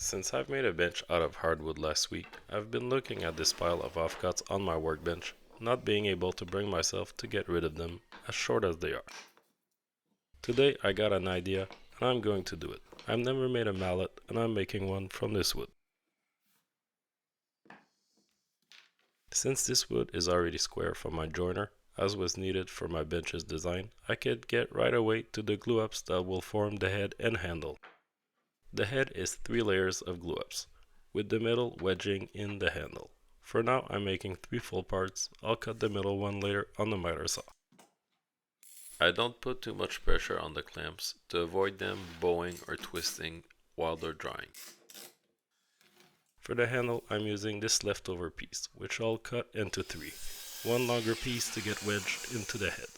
Since I've made a bench out of hardwood last week, I've been looking at this pile of offcuts on my workbench, not being able to bring myself to get rid of them, as short as they are. Today I got an idea, and I'm going to do it. I've never made a mallet, and I'm making one from this wood. Since this wood is already square from my joiner, as was needed for my bench's design, I could get right away to the glue-ups that will form the head and handle. The head is 3 layers of glue-ups, with the middle wedging in the handle. For now I'm making 3 full parts. I'll cut the middle one later on the miter saw. I don't put too much pressure on the clamps to avoid them bowing or twisting while they're drying. For the handle I'm using this leftover piece, which I'll cut into 3. One longer piece to get wedged into the head.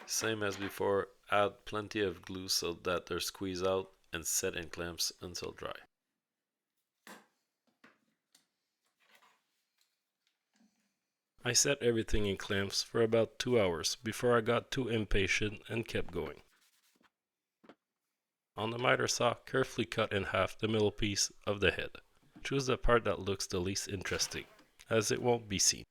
Same as before, add plenty of glue so that they're squeezed out and set in clamps until dry. I set everything in clamps for about 2 hours before I got too impatient and kept going. On the miter saw, carefully cut in half the middle piece of the head. Choose the part that looks the least interesting, as it won't be seen.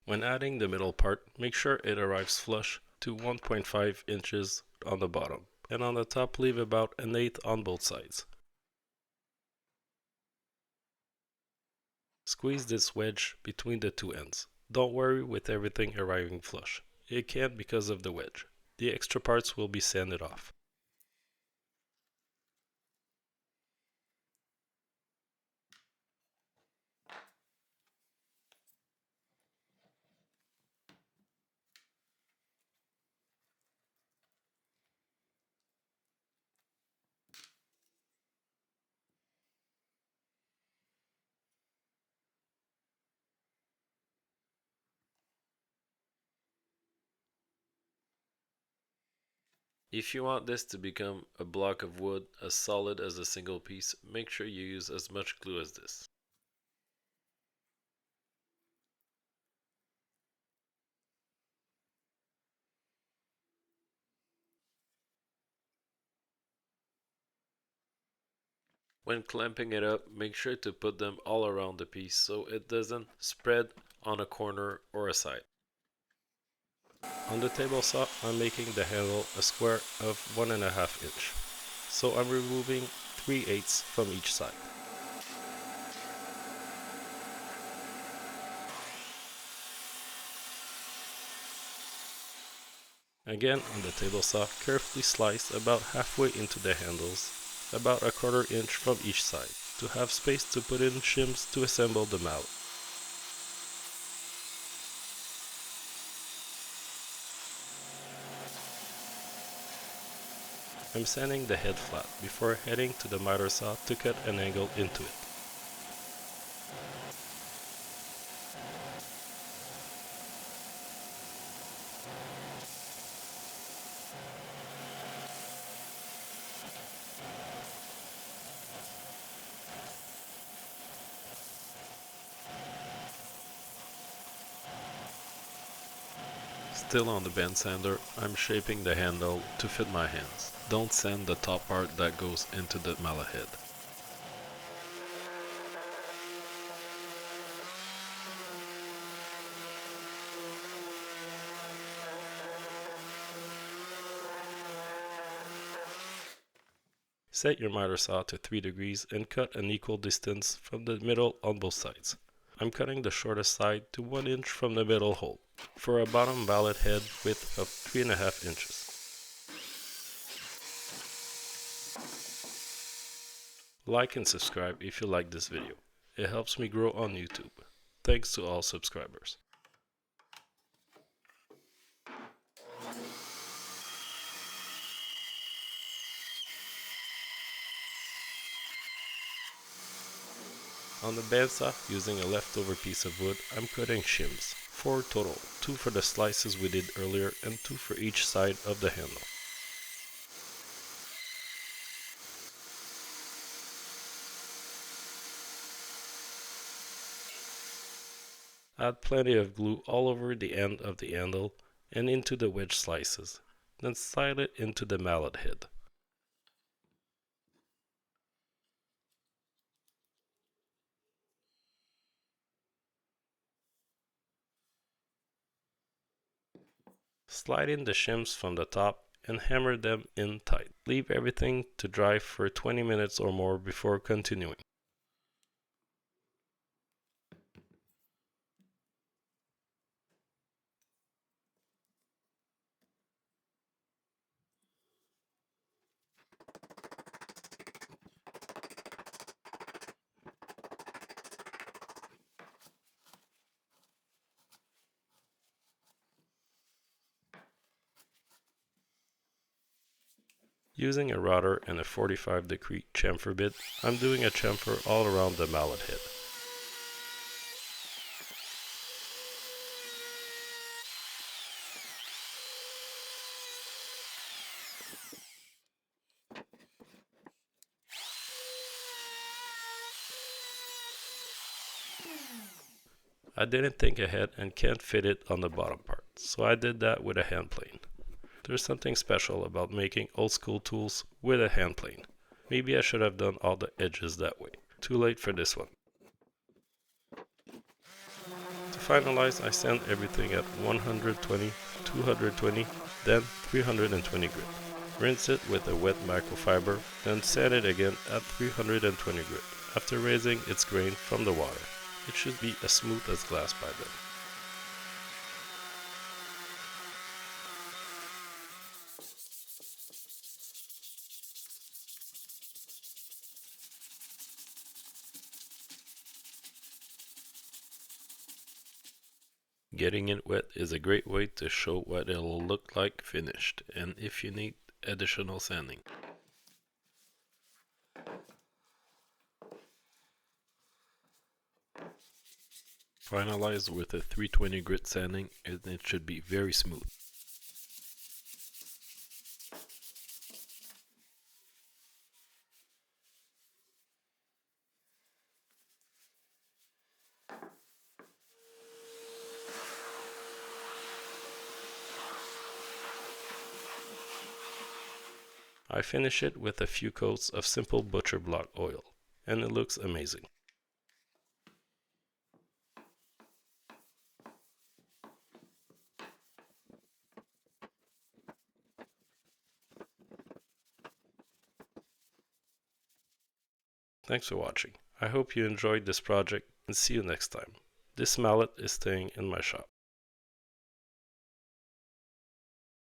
When adding the middle part, make sure it arrives flush to 1.5 inches on the bottom, and on the top leave about 1/8 on both sides. Squeeze this wedge between the 2 ends. Don't worry with everything arriving flush. It can't because of the wedge. The extra parts will be sanded off. If you want this to become a block of wood as solid as a single piece, make sure you use as much glue as this. When clamping it up, make sure to put them all around the piece so it doesn't spread on a corner or a side. On the table saw, I'm making the handle a square of 1.5 inch, so I'm removing 3/8 from each side. Again, on the table saw, carefully slice about halfway into the handles, about 1/4 inch from each side, to have space to put in shims to assemble the mallet. I'm sanding the head flat before heading to the miter saw to cut an angle into it. Still on the bend sander, I'm shaping the handle to fit my hands. Don't sand the top part that goes into the mallet head. Set your miter saw to 3 degrees and cut an equal distance from the middle on both sides. I'm cutting the shortest side to 1 inch from the middle hole, for a bottom mallet head width of 3.5 inches. Like and subscribe if you like this video. It helps me grow on YouTube. Thanks to all subscribers. On the bandsaw, using a leftover piece of wood, I'm cutting shims. 4 total, 2 for the slices we did earlier and 2 for each side of the handle. Add plenty of glue all over the end of the handle and into the wedge slices, then slide it into the mallet head. Slide in the shims from the top and hammer them in tight. Leave everything to dry for 20 minutes or more before continuing. Using a router and a 45-degree chamfer bit, I'm doing a chamfer all around the mallet head. I didn't think ahead and can't fit it on the bottom part, so I did that with a hand plane. There's something special about making old school tools with a hand plane. Maybe I should have done all the edges that way. Too late for this one. To finalize, I sand everything at 120, 220, then 320 grit. Rinse it with a wet microfiber, then sand it again at 320 grit, after raising its grain from the water. It should be as smooth as glass by then. Getting it wet is a great way to show what it'll look like finished, and if you need additional sanding. Finalize with a 320 grit sanding and it should be very smooth. I finish it with a few coats of simple butcher block oil, and it looks amazing. Thanks for watching. I hope you enjoyed this project and see you next time. This mallet is staying in my shop.